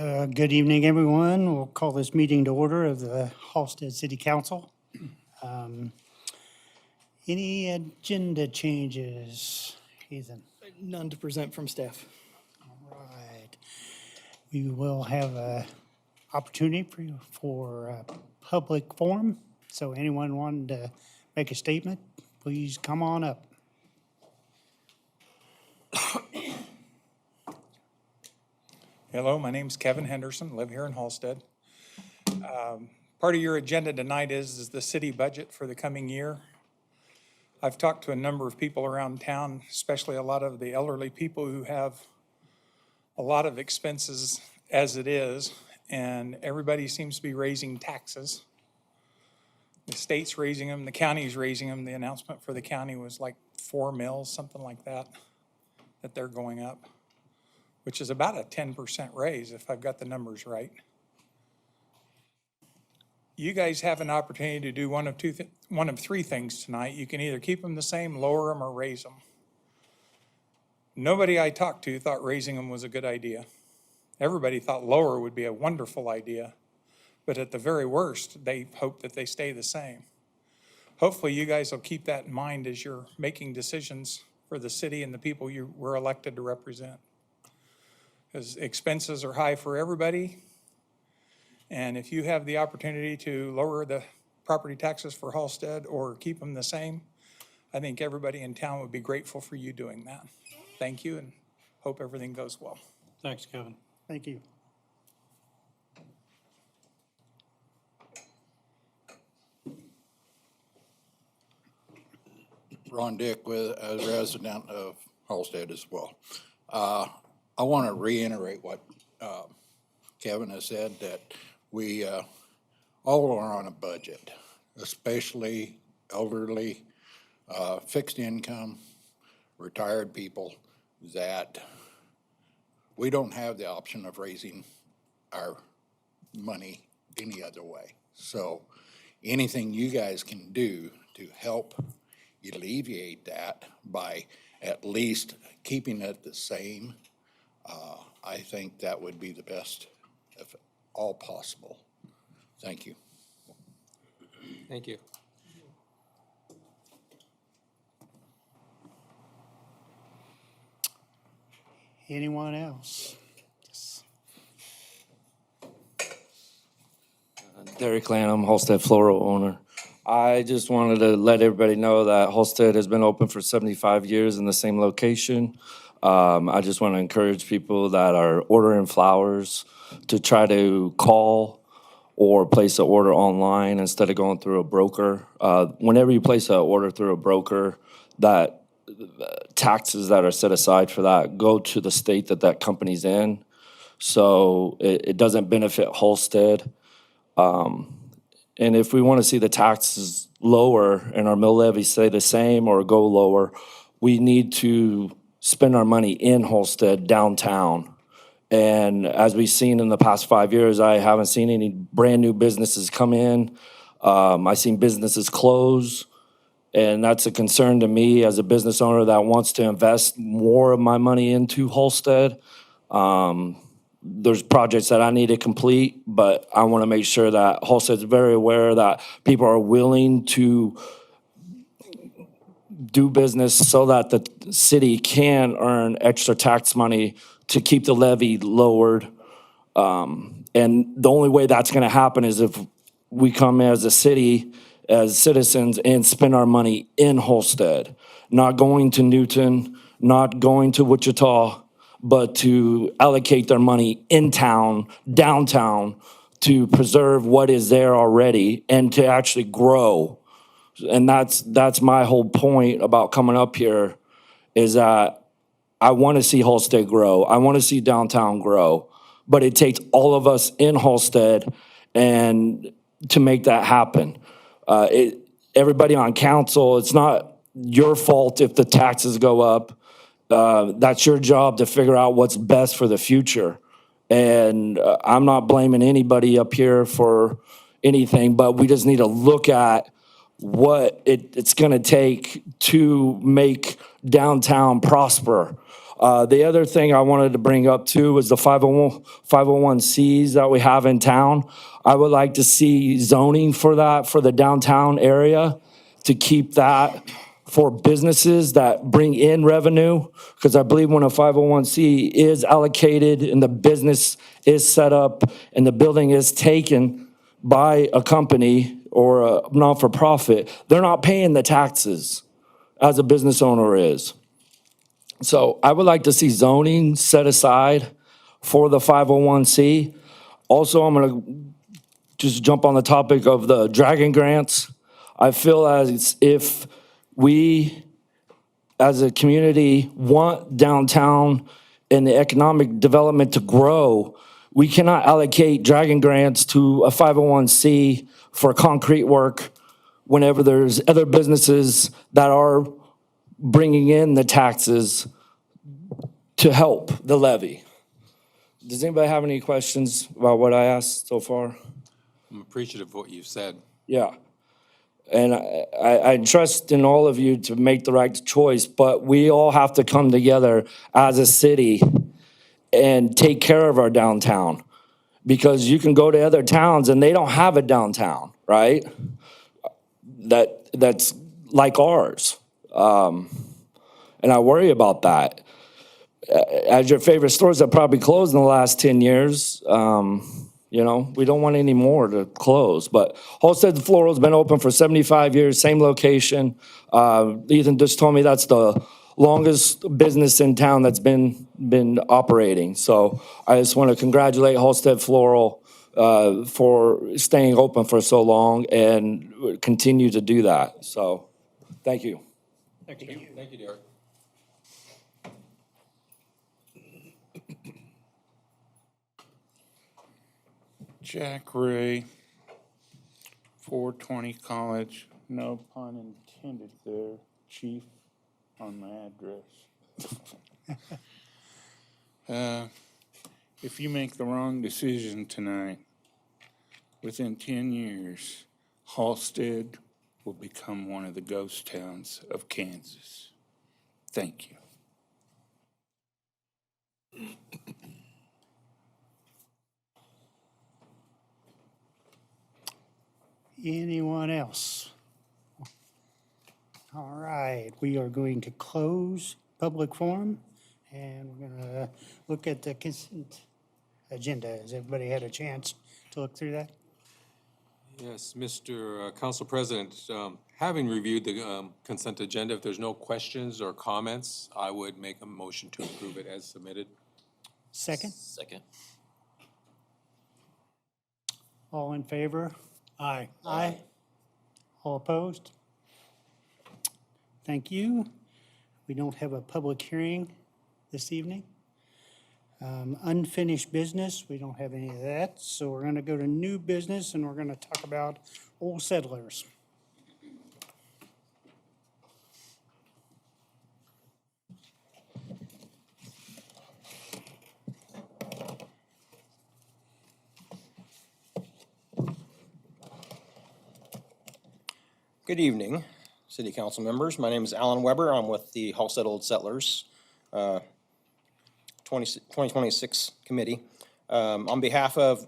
Good evening, everyone. We'll call this meeting to order of the Halstead City Council. Any agenda changes, Ethan? None to present from staff. Right. We will have a opportunity for public forum. So anyone wanting to make a statement, please come on up. Hello, my name's Kevin Henderson, live here in Halstead. Part of your agenda tonight is the city budget for the coming year. I've talked to a number of people around town, especially a lot of the elderly people who have a lot of expenses as it is, and everybody seems to be raising taxes. The state's raising them, the county's raising them. The announcement for the county was like 4 mils, something like that they're going up, which is about a 10% raise if I've got the numbers right. You guys have an opportunity to do one of three things tonight. You can either keep them the same, lower them, or raise them. Nobody I talked to thought raising them was a good idea. Everybody thought lower would be a wonderful idea, but at the very worst, they hope that they stay the same. Hopefully you guys will keep that in mind as you're making decisions for the city and the people you were elected to represent. Because expenses are high for everybody. And if you have the opportunity to lower the property taxes for Halstead or keep them the same, I think everybody in town would be grateful for you doing that. Thank you, and hope everything goes well. Thanks, Kevin. Thank you. Ron Dick, with a resident of Halstead as well. I want to reiterate what Kevin has said, that we all are on a budget, especially elderly, fixed income, retired people, that we don't have the option of raising our money any other way. So anything you guys can do to help alleviate that by at least keeping it the same, I think that would be the best if all possible. Thank you. Thank you. Anyone else? Derek Lanham, Halstead Floral owner. I just wanted to let everybody know that Halstead has been open for 75 years in the same location. I just want to encourage people that are ordering flowers to try to call or place an order online instead of going through a broker. Whenever you place an order through a broker, that taxes that are set aside for that go to the state that that company's in. So it doesn't benefit Halstead. And if we want to see the taxes lower and our mill levy stay the same or go lower, we need to spend our money in Halstead downtown. And as we've seen in the past 5 years, I haven't seen any brand new businesses come in. I've seen businesses close. And that's a concern to me as a business owner that wants to invest more of my money into Halstead. There's projects that I need to complete, but I want to make sure that Halstead's very aware that people are willing to do business so that the city can earn extra tax money to keep the levy lowered. And the only way that's going to happen is if we come as a city, as citizens, and spend our money in Halstead, not going to Newton, not going to Wichita, but to allocate their money in town, downtown, to preserve what is there already and to actually grow. And that's my whole point about coming up here, is that I want to see Halstead grow. I want to see downtown grow. But it takes all of us in Halstead and to make that happen. Everybody on council, it's not your fault if the taxes go up. That's your job to figure out what's best for the future. And I'm not blaming anybody up here for anything, but we just need to look at what it's going to take to make downtown prosper. The other thing I wanted to bring up too was the 501Cs that we have in town. I would like to see zoning for that, for the downtown area, to keep that for businesses that bring in revenue. Because I believe when a 501C is allocated and the business is set up and the building is taken by a company or a non-for-profit, they're not paying the taxes as a business owner is. So I would like to see zoning set aside for the 501C. Also, I'm going to just jump on the topic of the Dragon grants. I feel as if we, as a community, want downtown and the economic development to grow, we cannot allocate Dragon grants to a 501C for concrete work whenever there's other businesses that are bringing in the taxes to help the levy. Does anybody have any questions about what I asked so far? I'm appreciative of what you've said. Yeah. And I trust in all of you to make the right choice, but we all have to come together as a city and take care of our downtown. Because you can go to other towns and they don't have a downtown, right? That's like ours. And I worry about that. As your favorite stores that probably closed in the last 10 years, you know, we don't want any more to close. But Halstead Floral's been open for 75 years, same location. Ethan just told me that's the longest business in town that's been operating. So I just want to congratulate Halstead Floral for staying open for so long and continue to do that. So, thank you. Thank you, Derek. Jack Ray, 420 College, no pun intended there, chief, on my address. If you make the wrong decision tonight, within 10 years, Halstead will become one of the ghost towns of Kansas. Thank you. Anyone else? All right, we are going to close public forum, and we're going to look at the consent agenda. Has everybody had a chance to look through that? Yes, Mr. Council President, having reviewed the consent agenda, if there's no questions or comments, I would make a motion to approve it as submitted. Second? Second. All in favor? Aye. Aye. All opposed? Thank you. We don't have a public hearing this evening. Unfinished business, we don't have any of that, so we're gonna go to new business, and we're gonna talk about Old Settlers. Good evening, City Council members. My name is Alan Weber. I'm with the Halstead Old Settlers 2026 Committee. On behalf of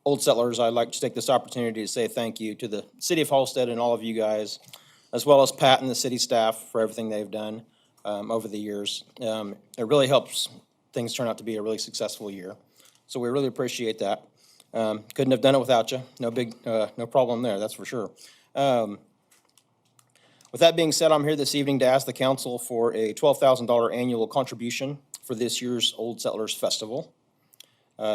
Old Settlers, I'd like to take this opportunity to say thank you to the City of Halstead and all of you guys, as well as Pat and the city staff for everything they've done over the years. It really helps things turn out to be a really successful year. So we really appreciate that. Couldn't have done it without you. No problem there, that's for sure. With that being said, I'm here this evening to ask the council for a $12,000 annual contribution for this year's Old Settlers Festival.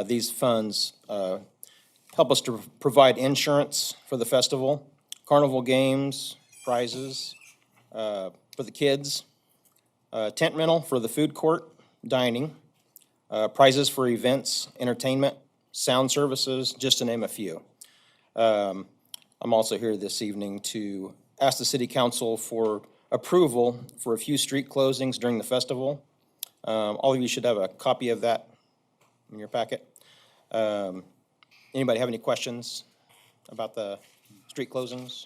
These funds help us to provide insurance for the festival, carnival games, prizes for the kids, tent rental for the food court, dining, prizes for events, entertainment, sound services, just to name a few. I'm also here this evening to ask the city council for approval for a few street closings during the festival. All of you should have a copy of that in your packet. Anybody have any questions about the street closings?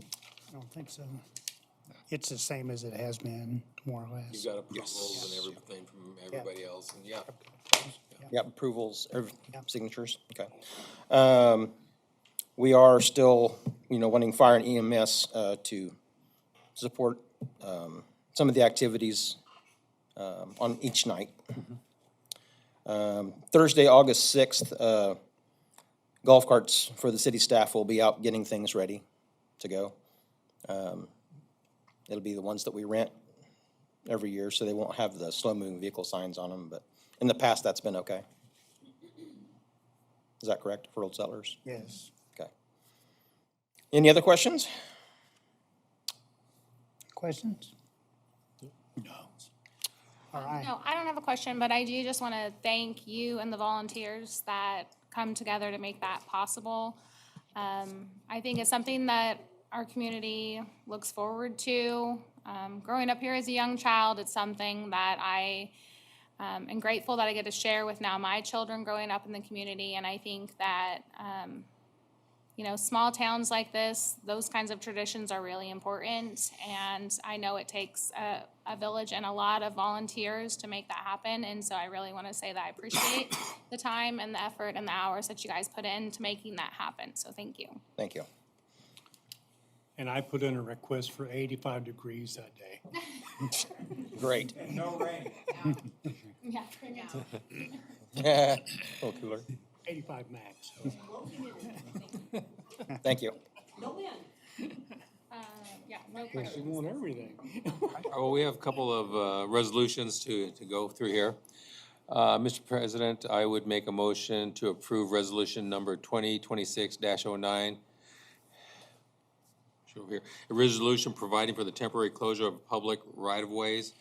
I don't think so. it's the same as it has been, more or less. You've got approvals and everything from everybody else, and yeah. Yep, approvals, Yep. signatures, okay. We are still, wanting fire and EMS to support some of the activities on each night. Thursday, August 6th, golf carts for the city staff will be out getting things ready to go. It'll be the ones that we rent every year, so they won't have the slow-moving vehicle signs on them, but in the past, that's been okay. Is that correct for Old Settlers? Yes. Okay. Any other questions? Questions? No. All right. No, I don't have a question, but I do just want to thank you and the volunteers that come together to make that possible. I think it's something that our community looks forward to. Growing up here as a young child, it's something that I am grateful that I get to share with now my children growing up in the community. And I think that, small towns like this, those kinds of traditions are really important. And I know it takes a village and a lot of volunteers to make that happen. And so I really want to say that I appreciate the time and the effort and the hours that you guys put into making that happen. So thank you. Thank you. And I put in a request for 85 degrees that day. Great. No rain. Yeah, bring it out. A little cooler. 85 max. So. Thank you. Yeah, no questions. She won everything. Well, we have a couple of resolutions to go through here. Mr. President, I would make a motion to approve resolution number 2026-09. Over here, a resolution providing for the temporary closure of public right-of-ways,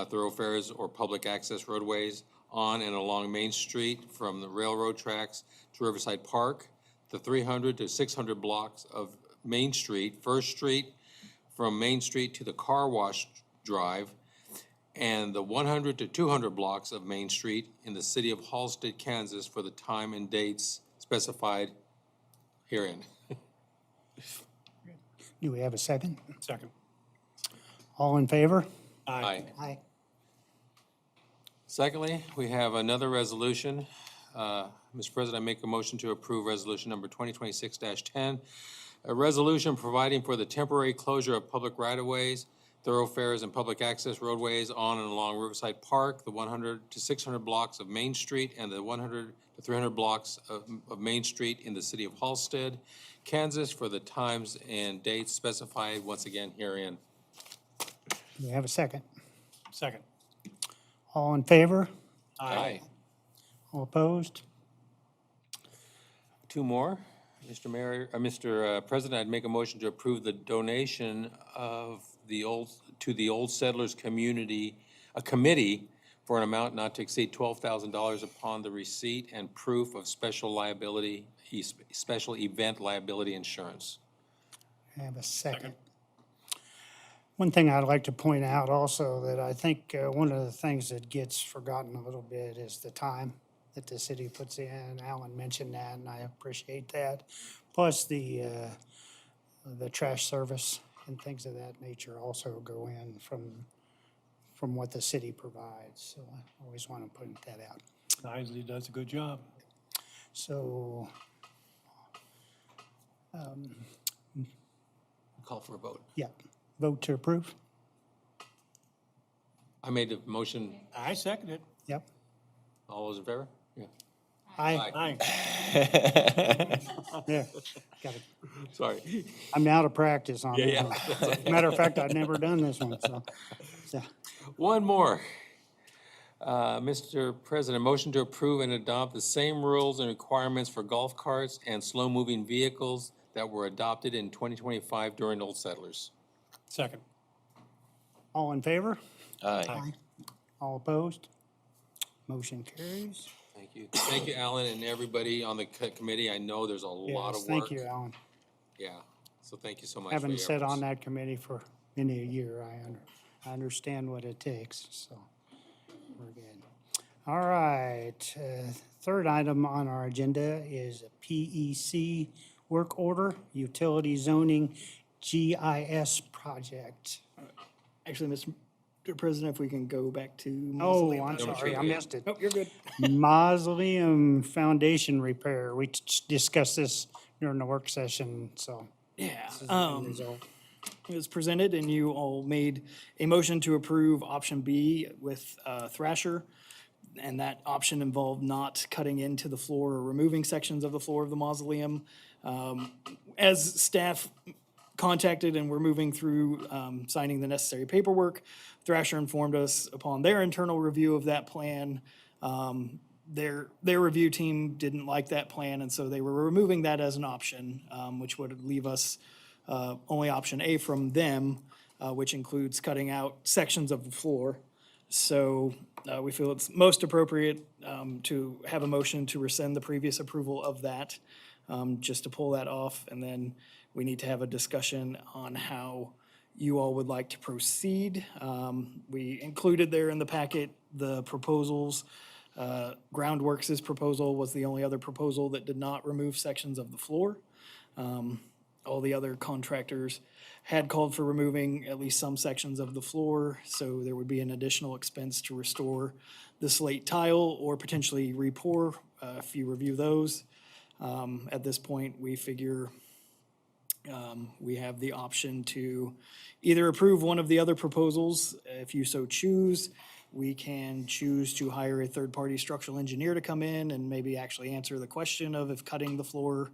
thoroughfares, or public access roadways on and along Main Street from the railroad tracks to Riverside Park, the 300 to 600 blocks of Main Street, First Street, from Main Street to the Car Wash Drive, and the 100 to 200 blocks of Main Street in the city of Halstead, Kansas, for the time and dates specified herein. Do we have a second? Second. All in favor? Aye. Aye. Secondly, we have another resolution. Mr. President, I make a motion to approve resolution number 2026-10, a resolution providing for the temporary closure of public right-of-ways, thoroughfares, and public access roadways on and along Riverside Park, the 100 to 600 blocks of Main Street, and the 100 to 300 blocks of Main Street in the city of Halstead, Kansas, for the times and dates specified once again herein. Do we have a second? Second. All in favor? Aye. All opposed? Two more. Mr. President, I'd make a motion to approve the donation of to the Old Settlers Community, a committee for an amount not to exceed $12,000 upon the receipt and proof of special event liability insurance. I have a second. One thing I'd like to point out also that I think one of the things that gets forgotten a little bit is the time that the city puts in. Alan mentioned that, and I appreciate that. Plus the trash service and things of that nature also go in from what the city provides. So I always want to point that out. Isley does a good job. So Call for a vote. yeah, vote to approve? I made a motion. I second it. Yep. All those in favor? Yeah. Aye. Aye. Yeah. Got it. Sorry. I'm out of practice on it. Yeah. Matter of fact, I've never done this one, so. One more. Mr. President, motion to approve and adopt the same rules and requirements for golf carts and slow-moving vehicles that were adopted in 2025 during Old Settlers. Second. All in favor? Aye. All opposed? Motion carries. Thank you. Thank you, Alan, and everybody on the committee. I know there's a lot Yes, of work. thank you, Alan. Yeah, so thank you so much for your Having sat efforts. on that committee for many a year, I understand what it takes, so we're good. All right, third item on our agenda is a PEC work order, utility zoning GIS project. Actually, Mr. President, if we can go back to Oh, mausoleum. I'm sorry, I missed it. Nope, you're good. Mausoleum foundation repair. We discussed this during the work session, so. Yeah, this is the end result. it was presented and you all made a motion to approve option B with Thrasher. And that option involved not cutting into the floor or removing sections of the floor of the mausoleum. As staff contacted and were moving through signing the necessary paperwork, Thrasher informed us upon their internal review of that plan, their review team didn't like that plan, and so they were removing that as an option, which would leave us only option A from them, which includes cutting out sections of the floor. So we feel it's most appropriate to have a motion to rescind the previous approval of that, just to pull that off. And then we need to have a discussion on how you all would like to proceed. We included there in the packet the proposals. Groundworks' proposal was the only other proposal that did not remove sections of the floor. All the other contractors had called for removing at least some sections of the floor, so there would be an additional expense to restore the slate tile or potentially re-pour if you review those. At this point, we figure we have the option to either approve one of the other proposals, if you so choose. We can choose to hire a third-party structural engineer to come in and maybe actually answer the question of if cutting the floor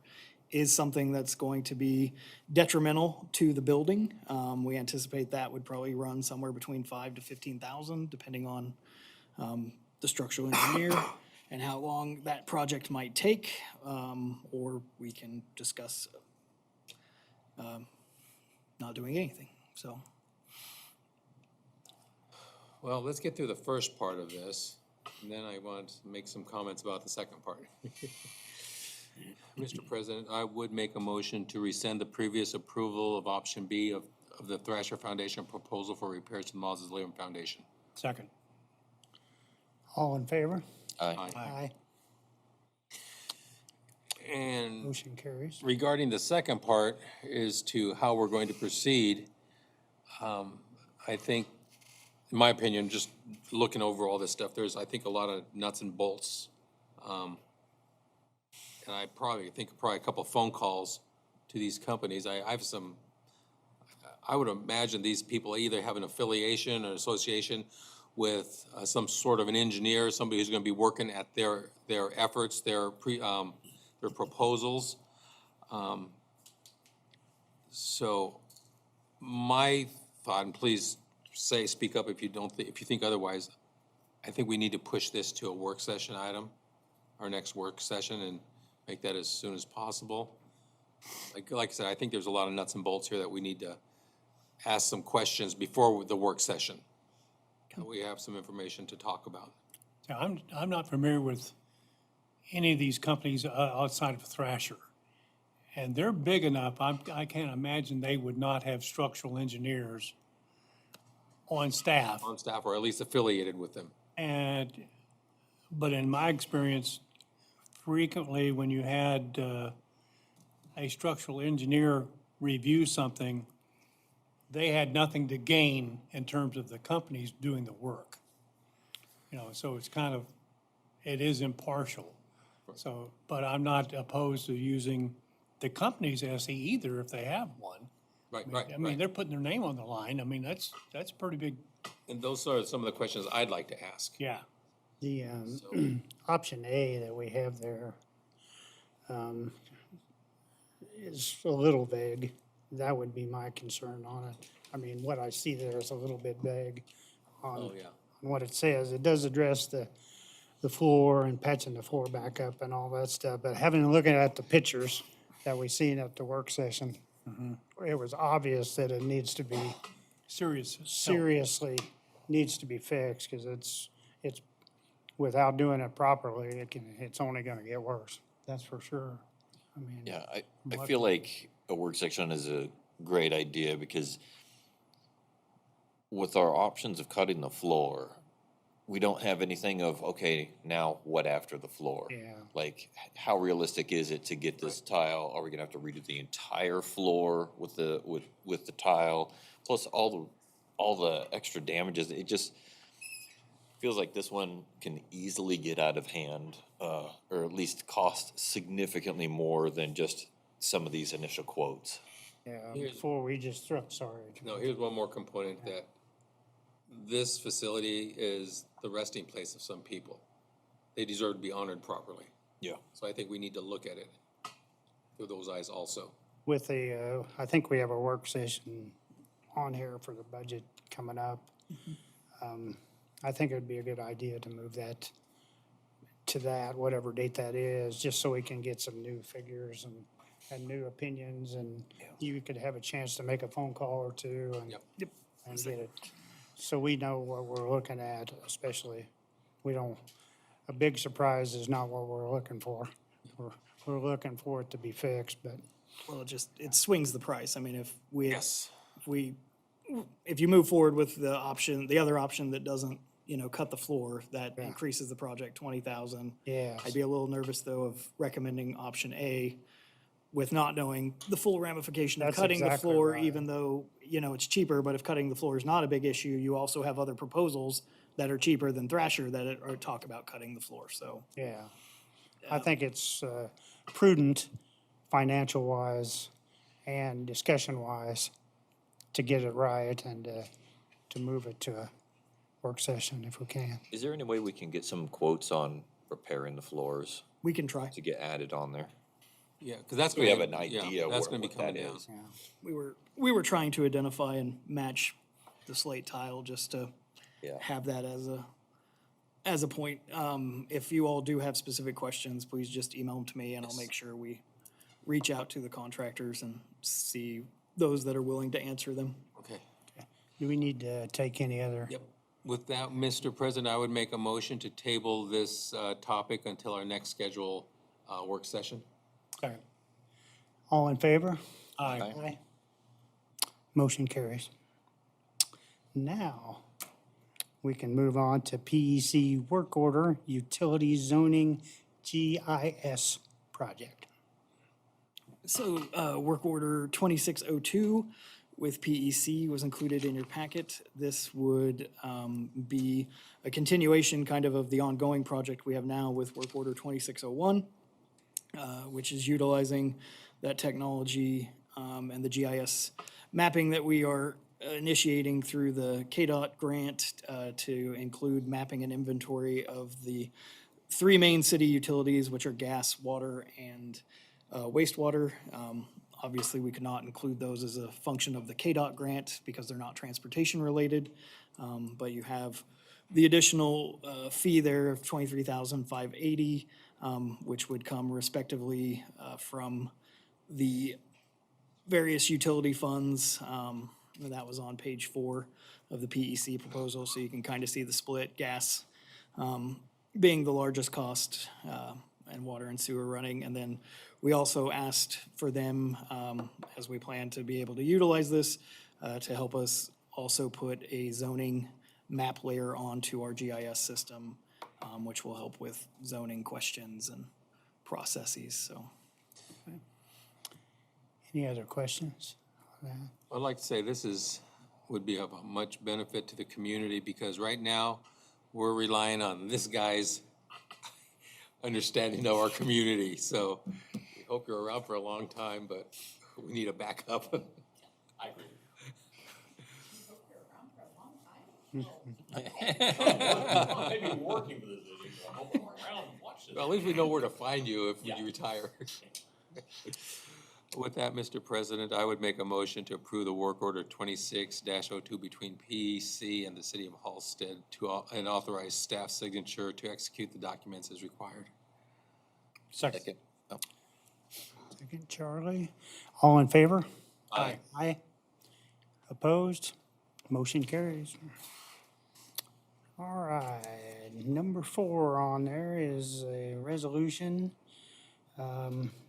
is something that's going to be detrimental to the building. We anticipate that would probably run somewhere between $5,000 to $15,000, depending on the structural engineer and how long that project might take. Or we can discuss not doing anything, so. Well, let's get through the first part of this, and then I want to make some comments about the second part. Mr. President, I would make a motion to rescind the previous approval of option B of the Thrasher Foundation proposal for repairs to the Mausoleum Foundation. Second. All in favor? Aye. Aye. And Motion carries. regarding the second part is to how we're going to proceed, I think, in my opinion, just looking over all this stuff, there's, I think, a lot of nuts and bolts. And I think a couple of phone calls to these companies. I have some, I would imagine these people either have an affiliation or association with some sort of an engineer, somebody who's gonna be working at their efforts, their proposals. So my thought, and please speak up if you don't, if you think otherwise, I think we need to push this to a work session item, our next work session, and make that as soon as possible. Like I said, I think there's a lot of nuts and bolts here that we need to ask some questions before the work session. We have some information to talk about. Yeah, I'm not familiar with any of these companies outside of Thrasher. And they're big enough, I can't imagine they would not have structural engineers on staff. On staff, or at least affiliated with them. But in my experience, frequently when you had a structural engineer review something, they had nothing to gain in terms of the companies doing the work. You know, so it's kind of, it is impartial. So, but I'm not opposed to using the company's SE either if they have one. Right, I mean, they're putting their name on the line. I mean, that's pretty big, And those are some of the questions I'd like to ask. yeah. The option A that we have there is a little vague. That would be my concern on it. I mean, what I see there is a little bit vague on Oh, yeah. on what it says. It does address the floor and patching the floor back up and all that stuff, but having a look at the pictures that we seen at the work session, it was obvious that it needs to be seriously needs to be fixed, because it's without doing it properly, it's only gonna get worse. That's for sure. I mean. Yeah, I feel like a work section is a great idea because with our options of cutting the floor, we don't have anything of, okay, now what after the floor? Yeah. Like, how realistic is it to get this tile? Are we gonna have to redo the entire floor with the tile? Plus all all the extra damages, it just feels like this one can easily get out of hand, or at least cost significantly more than just some of these initial quotes. Yeah, Here's- before we just throw, sorry. No, here's one more component that this facility is the resting place of some people. They deserve to be honored properly. Yeah. So I think we need to look at it through those eyes also. With the, I think we have a work session on here for the budget coming up. I think it'd be a good idea to move that to that, whatever date that is, just so we can get some new figures and new opinions, and you could have a chance to make a phone call or two and Yep. and get it. So we know what we're looking at, especially, we don't, a big surprise is not what we're looking for. We're looking for it to be fixed, but Well, it swings the price. I mean, if Yes. if you move forward with the other option that doesn't, cut the floor, that Yeah. increases the project 20,000. yeah. I'd be a little nervous, though, of recommending option A with not knowing the full ramification of That's cutting the exactly floor, right. even though, it's cheaper, but if cutting the floor is not a big issue, you also have other proposals that are cheaper than Thrasher or talk about cutting the floor, so. Yeah. I think it's prudent, financial-wise and discussion-wise, to get it right and to move it to a work session if we can. Is there any way we can get some quotes on repairing the floors We can try. to get added on there? Yeah, because that's We gonna. have an idea That's what gonna be that coming down. is. We were trying to identify and match the slate tile just to Yeah. have that as a point. If you all do have specific questions, please just email them to me and I'll make sure we reach out to the contractors and see those that are willing to answer them. Okay. Do we need to take any other? Yep. With that, Mr. President, I would make a motion to table this topic until our next scheduled work session. All right. All in favor? Aye. Aye. Motion carries. Now, we can move on to PEC work order, utility zoning GIS project. So, work order 2602 with PEC was included in your packet. This would be a continuation kind of the ongoing project we have now with work order 2601, which is utilizing that technology and the GIS mapping that we are initiating through the KDOT grant to include mapping and inventory of the three main city utilities, which are gas, water, and wastewater. Obviously, we could not include those as a function of the KDOT grant because they're not transportation related. But you have the additional fee there of $23,580, which would come respectively from the various utility funds. That was on page 4 of the PEC proposal, so you can kind of see the split, gas being the largest cost, and water and sewer running. And then we also asked for them, as we plan to be able to utilize this, to help us also put a zoning map layer onto our GIS system, which will help with zoning questions and processes, so. Any other questions? I'd like to say would be of much benefit to the community because right now, we're relying on this guy's understanding of our community. So we hope you're around for a long time, but we need a backup. I agree. Maybe working for this, I'm hoping around and watch this. Well, at least we know where to find you if you retire. With that, Mr. President, I would make a motion to approve the work order 26-02 between PEC and the city of Halstead and authorize staff signature to execute the documents as required. Second. Second, Charlie. All in favor? Aye. Aye. Opposed? Motion carries. All right, number 4 on there is a resolution,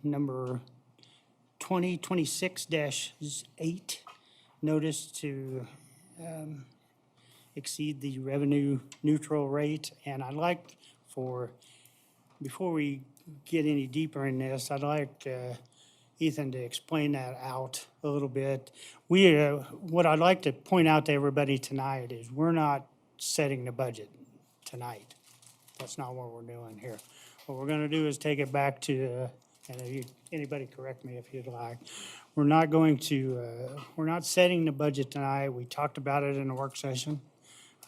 number 2026-8, notice to exceed the revenue neutral rate. And I'd like before we get any deeper in this, I'd like Ethan to explain that out a little bit. What I'd like to point out to everybody tonight is we're not setting the budget tonight. That's not what we're doing here. What we're gonna do is take it back to, and anybody correct me if you'd like. We're not going to, we're not setting the budget tonight. We talked about it in the work session.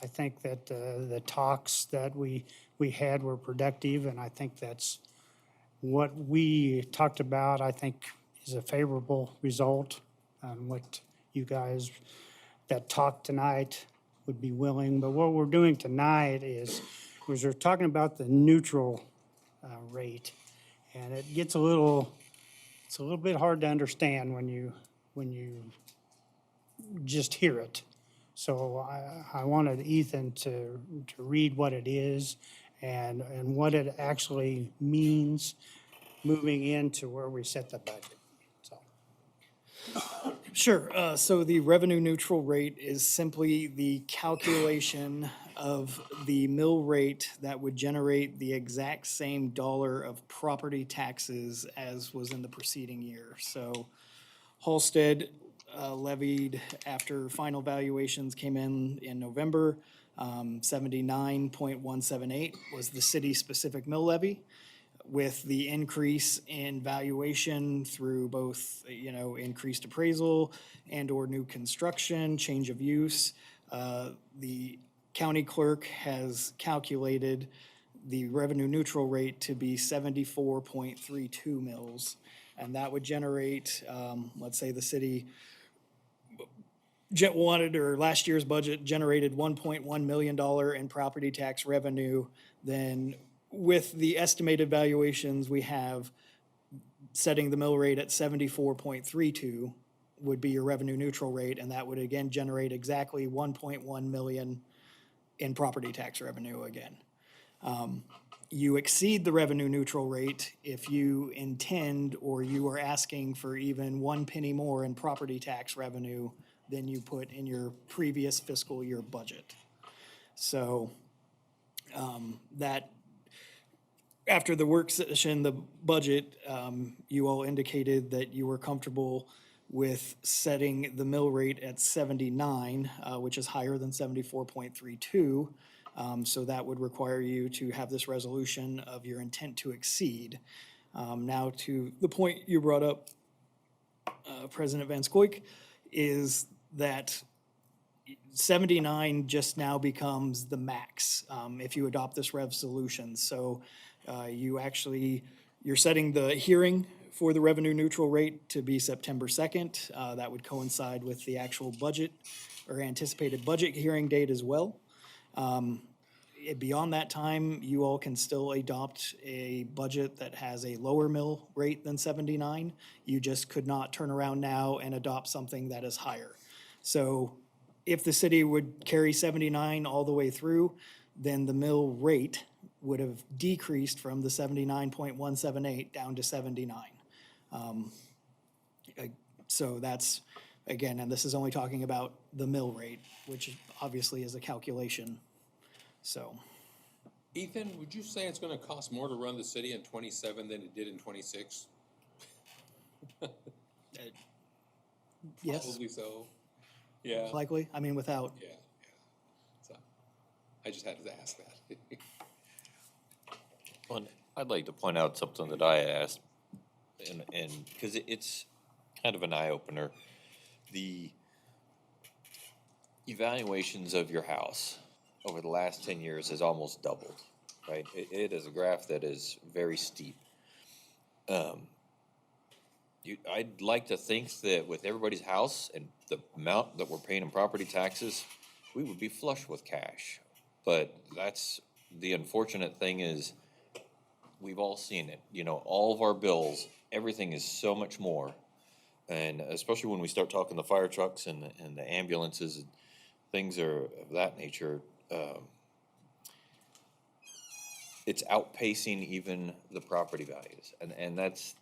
I think that the talks that we had were productive, and I think that's what we talked about, I think, is a favorable result on what you guys that talked tonight would be willing. But what we're doing tonight is we're talking about the neutral rate. And it gets it's a little bit hard to understand when you just hear it. So I wanted Ethan to read what it is and what it actually means moving into where we set the budget. So, Sure. So the revenue neutral rate is simply the calculation of the mill rate that would generate the exact same dollar of property taxes as was in the preceding year. So Halstead levied, after final valuations came in November, 79.178 was the city-specific mill levy. With the increase in valuation through both, increased appraisal and/or new construction, change of use, the county clerk has calculated the revenue neutral rate to be 74.32 mils. And that would generate, let's say the city last year's budget generated $1.1 million in property tax revenue, then with the estimated valuations we have, setting the mill rate at 74.32 would be your revenue neutral rate, and that would again generate exactly 1.1 million in property tax revenue again. You exceed the revenue neutral rate if you intend or you are asking for even 1 penny more in property tax revenue than you put in your previous fiscal year budget. So that, after the work session, the budget, you all indicated that you were comfortable with setting the mill rate at 79, which is higher than 74.32. So that would require you to have this resolution of your intent to exceed. Now, to the point you brought up, President Van Scoik, is that 79 just now becomes the max if you adopt this resolution. So you're setting the hearing for the revenue neutral rate to be September 2nd. That would coincide with the actual budget or anticipated budget hearing date as well. Beyond that time, you all can still adopt a budget that has a lower mill rate than 79. You just could not turn around now and adopt something that is higher. So if the city would carry 79 all the way through, then the mill rate would have decreased from the 79.178 down to 79. So that's, again, and this is only talking about the mill rate, which obviously is a calculation. So, Ethan, would you say it's gonna cost more to run the city in 27 than it did in 26? yes, Probably so. Yeah. likely. I mean, without, Yeah. So, I just had to ask that. Well, I'd like to point out something that I asked, and because it's kind of an eye-opener. The evaluations of your house over the last 10 years has almost doubled, right? It is a graph that is very steep. I'd like to think that with everybody's house and the amount that we're paying in property taxes, we would be flush with cash. But that's, the unfortunate thing is, we've all seen it. All of our bills, everything is so much more. And especially when we start talking the fire trucks and the ambulances, and things are of that nature, it's outpacing even the property values. And that's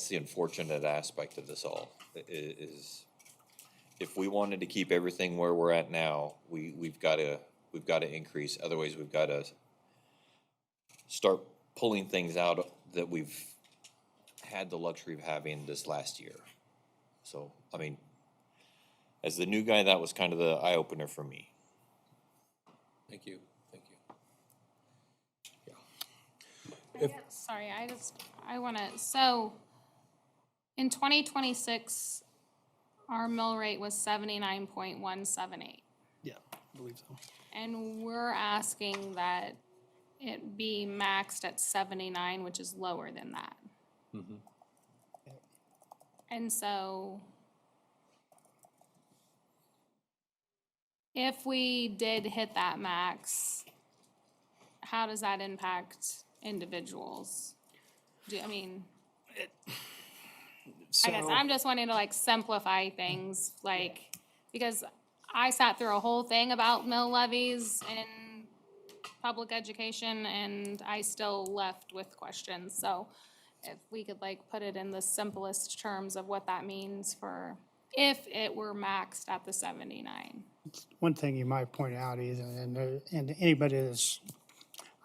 the unfortunate aspect of this all, is if we wanted to keep everything where we're at now, we've got to increase. Otherwise, we've got to start pulling things out that we've had the luxury of having this last year. So, I mean, as the new guy, that was kind of the eye-opener for me. Thank you, thank you. Sorry, I wanna, so in 2026, our mill rate was 79.178. Yeah, I believe so. And we're asking that it be maxed at 79, which is lower than that. And so if we did hit that max, how does that impact individuals? I mean, I guess So- I'm just wanting to like simplify things, like, because I sat through a whole thing about mill levies in public education and I still left with questions. So if we could like put it in the simplest terms of what that means for if it were maxed at the 79. One thing you might point out is, and anybody that's,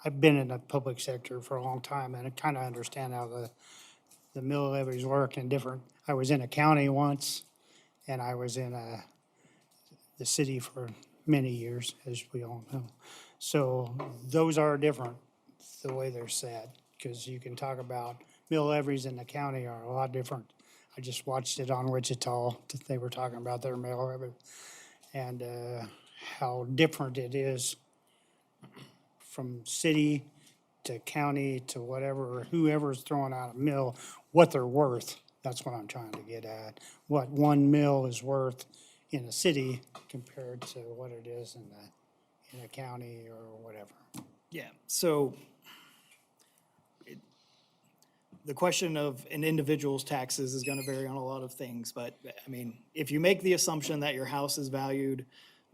I've been in the public sector for a long time and I kind of understand how the mill levies work and different. I was in a county once and I was in the city for many years, as we all know. So those are different, the way they're set, because you can talk about mill levies in the county are a lot different. I just watched it on Wichita, they were talking about their mill levy and how different it is from city to county to whatever, whoever's throwing out a mill, what they're worth. That's what I'm trying to get at. What one mill is worth in a city compared to what it is in a county or whatever. Yeah, so the question of an individual's taxes is gonna vary on a lot of things, but, I mean, if you make the assumption that your house is valued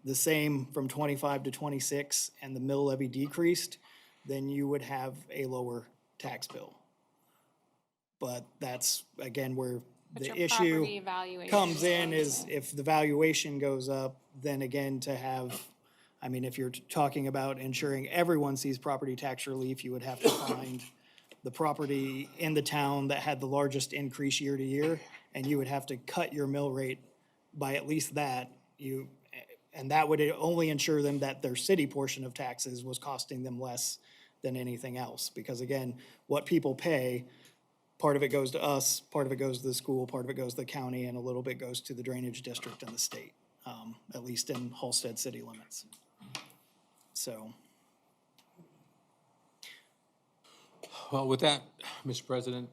the same from 25 to 26 and the mill levy decreased, then you would have a lower tax bill. But that's, again, where But the your issue property valuation comes in goes is up. if the valuation goes up, then again, to have, I mean, if you're talking about ensuring everyone sees property tax relief, you would have to find the property in the town that had the largest increase year to year, and you would have to cut your mill rate by at least that. And that would only ensure them that their city portion of taxes was costing them less than anything else. Because again, what people pay, part of it goes to us, part of it goes to the school, part of it goes to the county, and a little bit goes to the drainage district and the state, at least in Halstead city limits. So, Well, with that, Mr. President,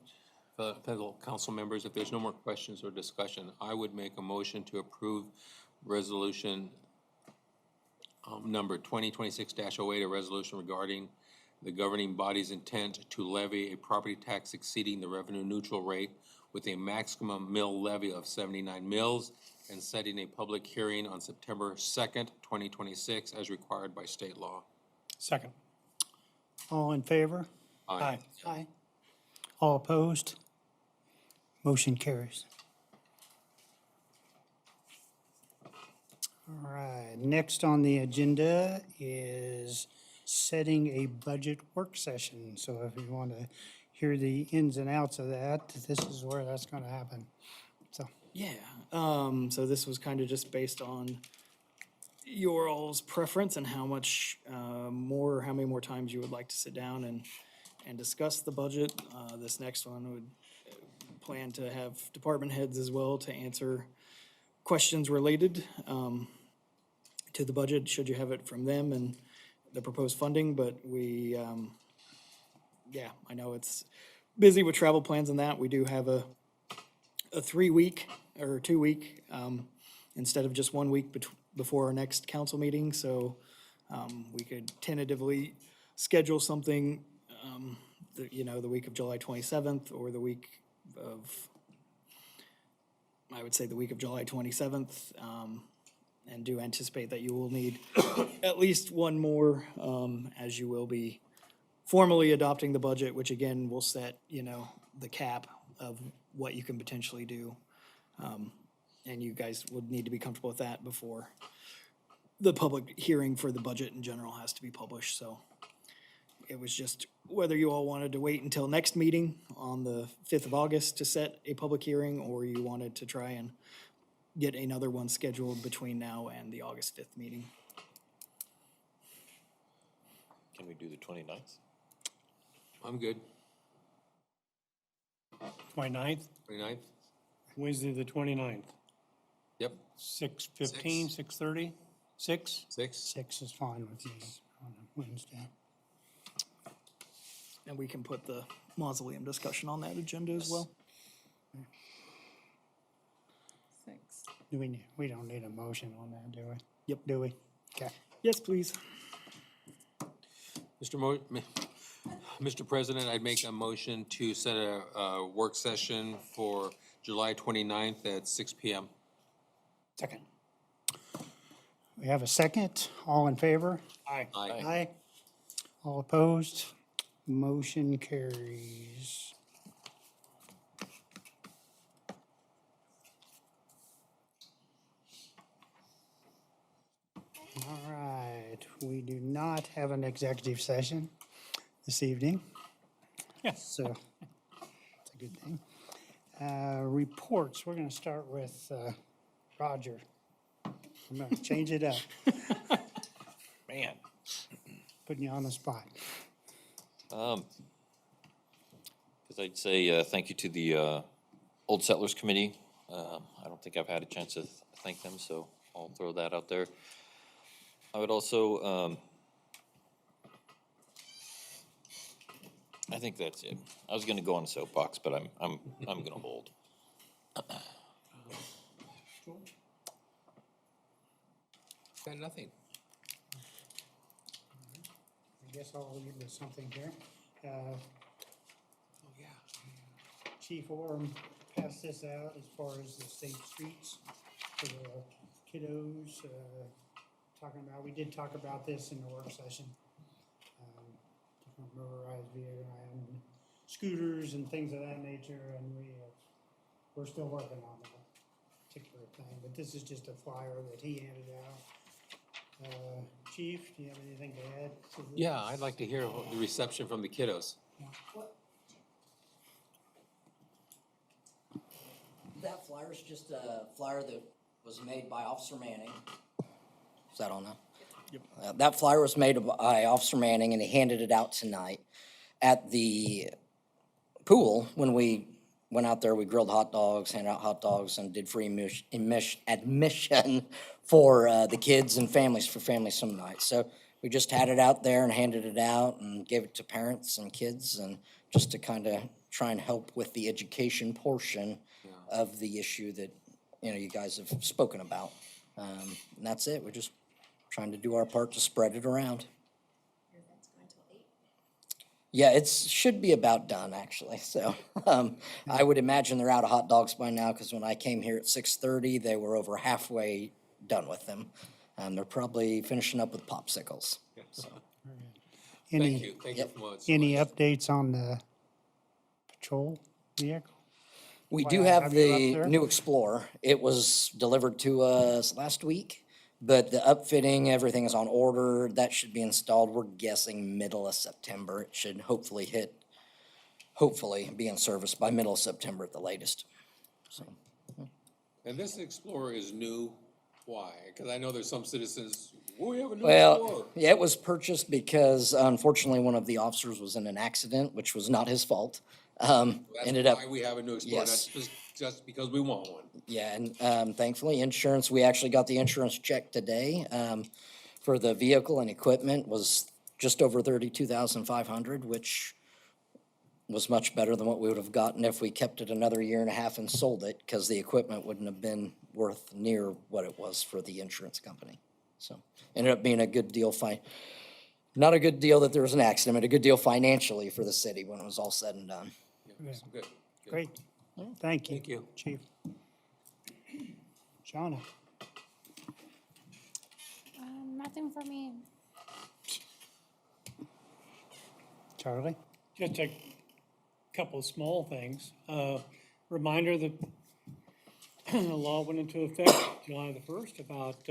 fellow council members, if there's no more questions or discussion, I would make a motion to approve resolution number 2026-08, a resolution regarding the governing body's intent to levy a property tax exceeding the revenue neutral rate with a maximum mill levy of 79 mills and setting a public hearing on September 2nd, 2026, as required by state law. Second. All in favor? Aye. Aye. All opposed? Motion carries. All right, next on the agenda is setting a budget work session. So if you want to hear the ins and outs of that, this is where that's going to happen. So, yeah, so this was kind of just based on your all's preference and how much more, how many more times you would like to sit down and discuss the budget. This next one would plan to have department heads as well to answer questions related to the budget, should you have it from them and the proposed funding, but we, yeah, I know it's busy with travel plans and that. We do have a 3-week or 2-week, instead of just 1 week before our next council meeting, so we could tentatively schedule something, the week of July 27th or the week of, I would say the week of July 27th, and do anticipate that you will need at least one more, as you will be formally adopting the budget, which again will set, the cap of what you can potentially do. And you guys would need to be comfortable with that before the public hearing for the budget in general has to be published, so. it was just whether you all wanted to wait until next meeting on the 5th of August to set a public hearing, or you wanted to try and get another one scheduled between now and the August 5th meeting. Can we do the 29th? I'm good. 29th, 29th? Wednesday, the 29th, Yep. 6:15, 6:30, 6? 6? 6 is fine with me on a Wednesday. And we can put the mausoleum discussion on that agenda as well. We don't need a motion on that, do we? Yep. Do we? Okay. Yes, please. Mr. President, I'd make a motion to set a work session for July 29th at 6 PM. Second. We have a second. All in favor? Aye. Aye. Aye. All opposed? Motion carries. All right, we do not have an executive session this evening. Yes. So, it's a good thing. Reports, we're gonna start with Roger. I'm gonna change it up, Man. putting you on the spot. Because I'd say thank you to the Old Settlers Committee. I don't think I've had a chance to thank them, so I'll throw that out there. I would also, I think that's it. I was gonna go on a soapbox, but I'm gonna hold. Got nothing. I guess I'll leave with something here. Oh, yeah. Chief Orem passed this out as far as the state streets for the kiddos, talking about, we did talk about this in the work session. Different motorized vehicle and scooters and things of that nature, and we're still working on that particular thing, but this is just a flyer that he handed out. Chief, do you have anything to add to this? Yeah, I'd like to hear the reception from the kiddos. That flyer's just a flyer that was made by Officer Manning. Is that on now? Yep. That flyer was made by Officer Manning, and he handed it out tonight at the pool. When we went out there, we grilled hot dogs, handed out hot dogs, and did free admission for the kids and families for Family Swim Night. So we just had it out there and handed it out and gave it to parents and kids, and just to kind of try and help with the education portion of the issue that, you guys have spoken about. And that's it. We're just trying to do our part to spread it around. Yeah, it should be about done, actually. So I would imagine they're out of hot dogs by now, because when I came here at 6:30, they were over halfway done with them. They're probably finishing up with popsicles. So. Thank Any, you. Thank you so much. any updates on the patrol vehicle? We Why do I have have you up the there? new Explorer. It was delivered to us last week, but the upfitting, everything is on order. That should be installed, we're guessing middle of September. It should hopefully be in service by middle of September at the latest. So, And this Explorer is new. Why? Because I know there's some citizens, we have a new well, Explorer. yeah, it was purchased because unfortunately one of the officers was in an accident, which was not his fault. Ended That's up. why we have a new Explorer, not Yes. just because we want one. Yeah, and thankfully, insurance, we actually got the insurance check today, for the vehicle and equipment was just over 32,500, which was much better than what we would have gotten if we kept it another year and a half and sold it, because the equipment wouldn't have been worth near what it was for the insurance company. So, ended up being a good deal, not a good deal that there was an accident, but a good deal financially for the city when it was all said and done. Yeah, good. Great. Thank you. Thank you. Chief. Shauna? Nothing for me. Charlie? Just a couple of small things. Reminder that the law went into effect July the 1st about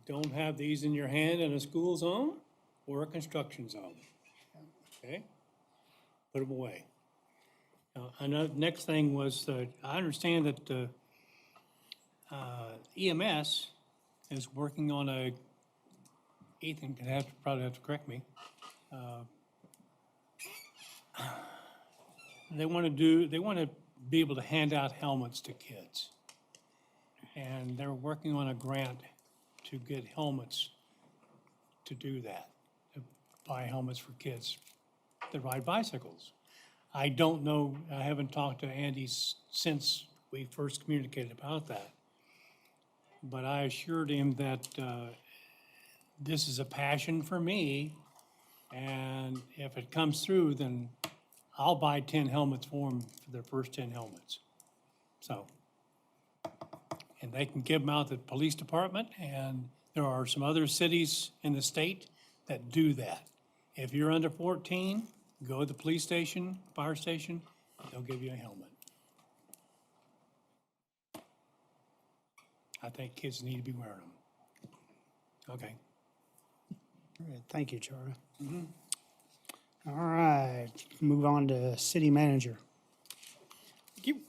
don't have these in your hand in a school zone or a construction zone. Okay? Put them away. Another, next thing was, I understand that EMS is working on a, Ethan can probably have to correct me. They want to be able to hand out helmets to kids. And they're working on a grant to get helmets to do that, to buy helmets for kids that ride bicycles. I don't know, I haven't talked to Andy since we first communicated about that. But I assured him that this is a passion for me, and if it comes through, then I'll buy 10 helmets for them for their first 10 helmets. So, and they can give them out to the police department, and there are some other cities in the state that do that. If you're under 14, go to the police station, fire station, they'll give you a helmet. I think kids need to be wearing them. Okay. All right, thank you, Charlie. All right, move on to city manager. Thank you.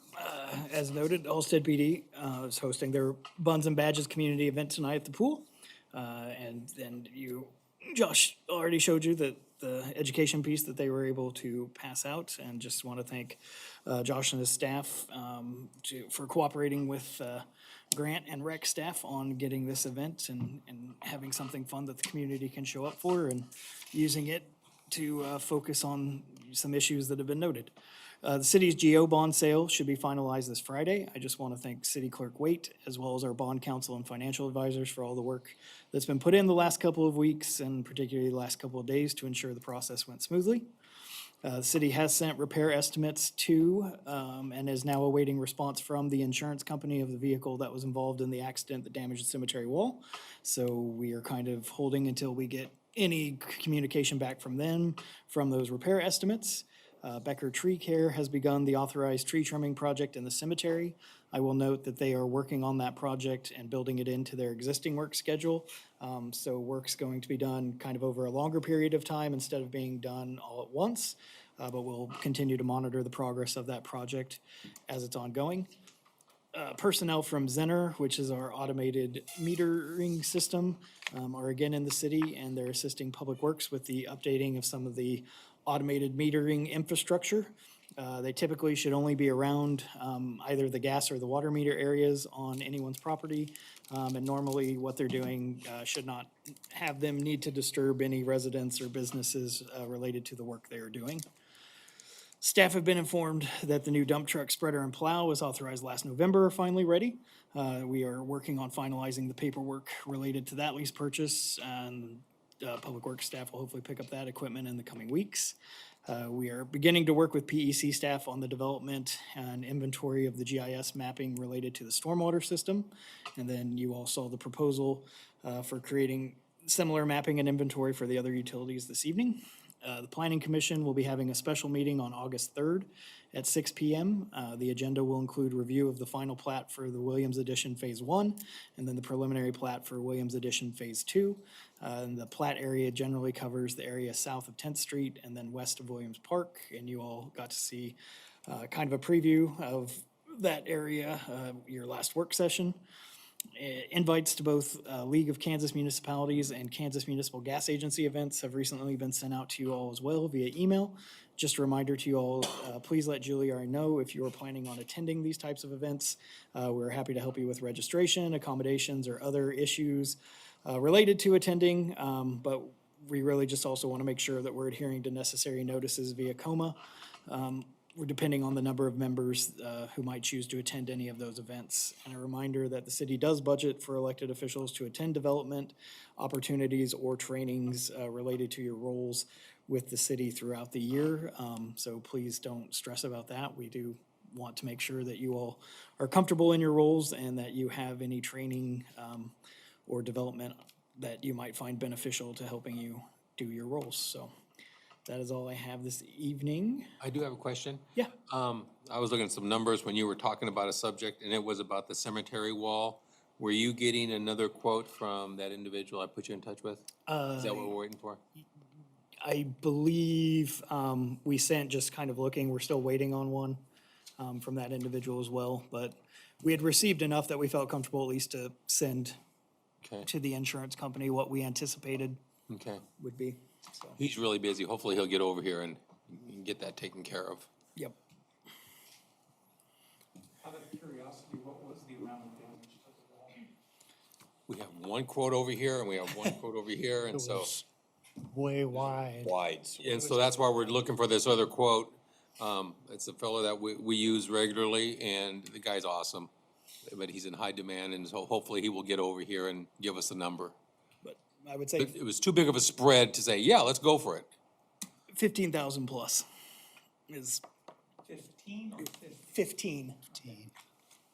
As noted, Halstead PD is hosting their Buns and Badges community event tonight at the pool. And then Josh already showed you the education piece that they were able to pass out. And just want to thank Josh and his staff for cooperating with Grant and Rec staff on getting this event and having something fun that the community can show up for and using it to focus on some issues that have been noted. The city's GO bond sale should be finalized this Friday. I just want to thank City Clerk Waite, as well as our bond counsel and financial advisors for all the work that's been put in the last couple of weeks and particularly the last couple of days to ensure the process went smoothly. The city has sent repair estimates to and is now awaiting response from the insurance company of the vehicle that was involved in the accident that damaged the cemetery wall. So we are kind of holding until we get any communication back from them from those repair estimates. Becker Tree Care has begun the authorized tree trimming project in the cemetery. I will note that they are working on that project and building it into their existing work schedule. So work's going to be done kind of over a longer period of time instead of being done all at once. But we'll continue to monitor the progress of that project as it's ongoing. Personnel from Zenner, which is our automated metering system, are again in the city, and they're assisting Public Works with the updating of some of the automated metering infrastructure. They typically should only be around either the gas or the water meter areas on anyone's property. And normally what they're doing should not have them need to disturb any residents or businesses related to the work they are doing. Staff have been informed that the new dump truck spreader and plow was authorized last November, are finally ready. We are working on finalizing the paperwork related to that lease purchase, and Public Works staff will hopefully pick up that equipment in the coming weeks. We are beginning to work with PEC staff on the development and inventory of the GIS mapping related to the stormwater system. And then you all saw the proposal for creating similar mapping and inventory for the other utilities this evening. The Planning Commission will be having a special meeting on August 3rd at 6 p.m. The agenda will include review of the final plat for the Williams Addition Phase 1, and then the preliminary plat for Williams Addition Phase 2. And the plat area generally covers the area south of 10th Street and then west of Williams Park, and you all got to see kind of a preview of that area your last work session. Invites to both League of Kansas Municipalities and Kansas Municipal Gas Agency events have recently been sent out to you all as well via email. Just a reminder to you all, please let Julie or I know if you are planning on attending these types of events. We're happy to help you with registration, accommodations, or other issues related to attending, but we really just also want to make sure that we're adhering to necessary notices via COMA. We're depending on the number of members who might choose to attend any of those events. And a reminder that the city does budget for elected officials to attend development opportunities or trainings related to your roles with the city throughout the year. So please don't stress about that. We do want to make sure that you all are comfortable in your roles and that you have any training or development that you might find beneficial to helping you do your roles. So that is all I have this evening. I do have a question. Yeah. I was looking at some numbers when you were talking about a subject, and it was about the cemetery wall. Were you getting another quote from that individual I put you in touch with? Is that what we're waiting for? I believe we sent, just kind of looking, we're still waiting on one from that individual as well. But we had received enough that we felt comfortable at least to send Okay, to the insurance company what we anticipated okay. would be. So, He's really busy. Hopefully he'll get over here and get that taken care of. yep. Out of curiosity, what was the amount of damage to the wall? We have one quote over here and we have one quote over here, and It so, was way wide. Wide. and so that's why we're looking for this other quote. It's a fellow that we use regularly, and the guy's awesome. But he's in high demand, and so hopefully he will get over here and give us a number. But I would say But it was too big of a spread to say, yeah, let's go for it. 15,000 plus is 15 or 15,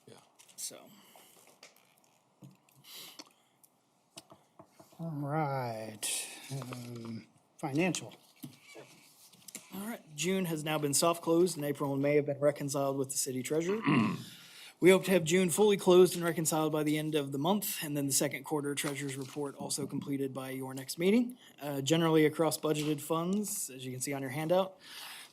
Yeah. so. All right, financial. All right, June has now been soft closed, and April and May have been reconciled with the city treasurer. We hope to have June fully closed and reconciled by the end of the month, and then the second quarter treasurer's report also completed by your next meeting. Generally, across budgeted funds, as you can see on your handout,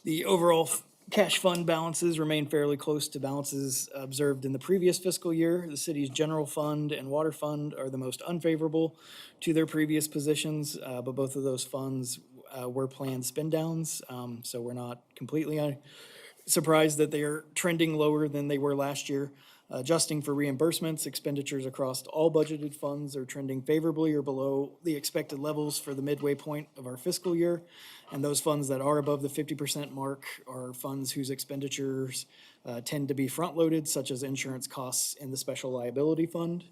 the overall cash fund balances remain fairly close to balances observed in the previous fiscal year. The city's general fund and water fund are the most unfavorable to their previous positions, but both of those funds were planned spend downs, so we're not completely surprised that they are trending lower than they were last year. Adjusting for reimbursements, expenditures across all budgeted funds are trending favorably or below the expected levels for the midway point of our fiscal year. And those funds that are above the 50% mark are funds whose expenditures tend to be front-loaded, such as insurance costs in the special liability fund.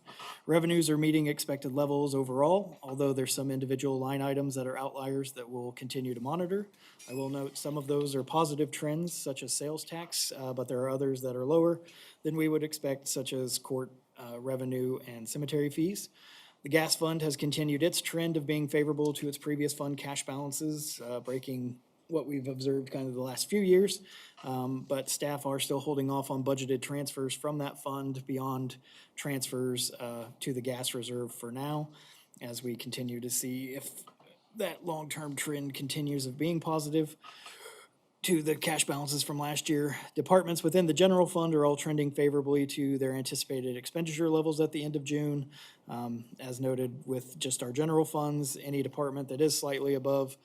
Revenues are meeting expected levels overall, although there's some individual line items that are outliers that we'll continue to monitor. I will note some of those are positive trends, such as sales tax, but there are others that are lower than we would expect, such as court revenue and cemetery fees. The gas fund has continued its trend of being favorable to its previous fund cash balances, breaking what we've observed kind of the last few years. But staff are still holding off on budgeted transfers from that fund beyond transfers to the gas reserve for now, as we continue to see if that long-term trend continues of being positive to the cash balances from last year. Departments within the general fund are all trending favorably to their anticipated expenditure levels at the end of June. As noted with just our general funds, any department that is slightly above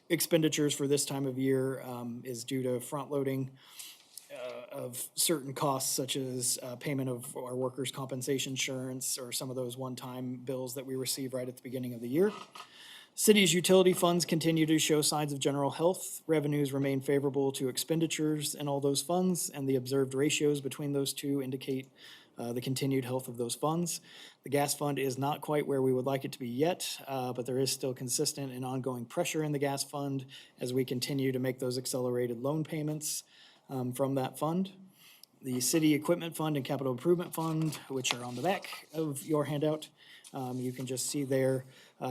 expenditures for this time of year is due to front-loading of certain costs, such as payment of our workers' compensation insurance or some of those one-time bills that we receive right at the beginning of the year. City's utility funds continue to show signs of general health. Revenues remain favorable to expenditures in all those funds, and the observed ratios between those two indicate the continued health of those funds. The gas fund is not quite where we would like it to be yet, but there is still consistent and ongoing pressure in the gas fund as we continue to make those accelerated loan payments from that fund. The city equipment fund and capital improvement fund, which are on the back of your handout, you can just see there,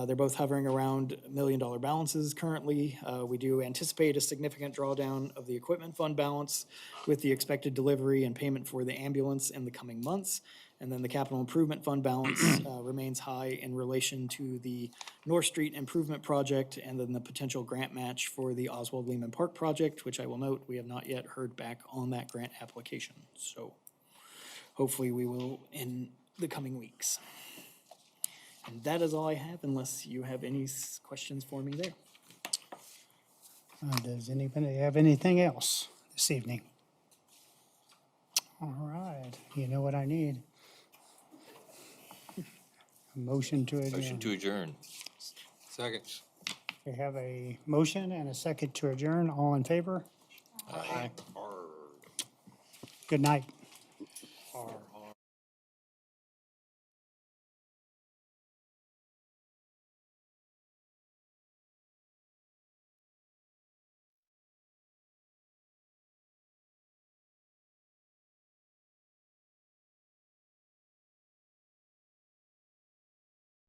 they're both hovering around $1 million balances currently. We do anticipate a significant drawdown of the equipment fund balance with the expected delivery and payment for the ambulance in the coming months. And then the capital improvement fund balance remains high in relation to the North Street Improvement Project and then the potential grant match for the Oswald Lehman Park project, which I will note, we have not yet heard back on that grant application. So hopefully we will in the coming weeks. And that is all I have, unless you have any questions for me there. Does anybody have anything else this evening? All right, you know what I need. A motion to Motion adjourn. to adjourn. Second. We have a motion and a second to adjourn. All in favor? Aye. Good night.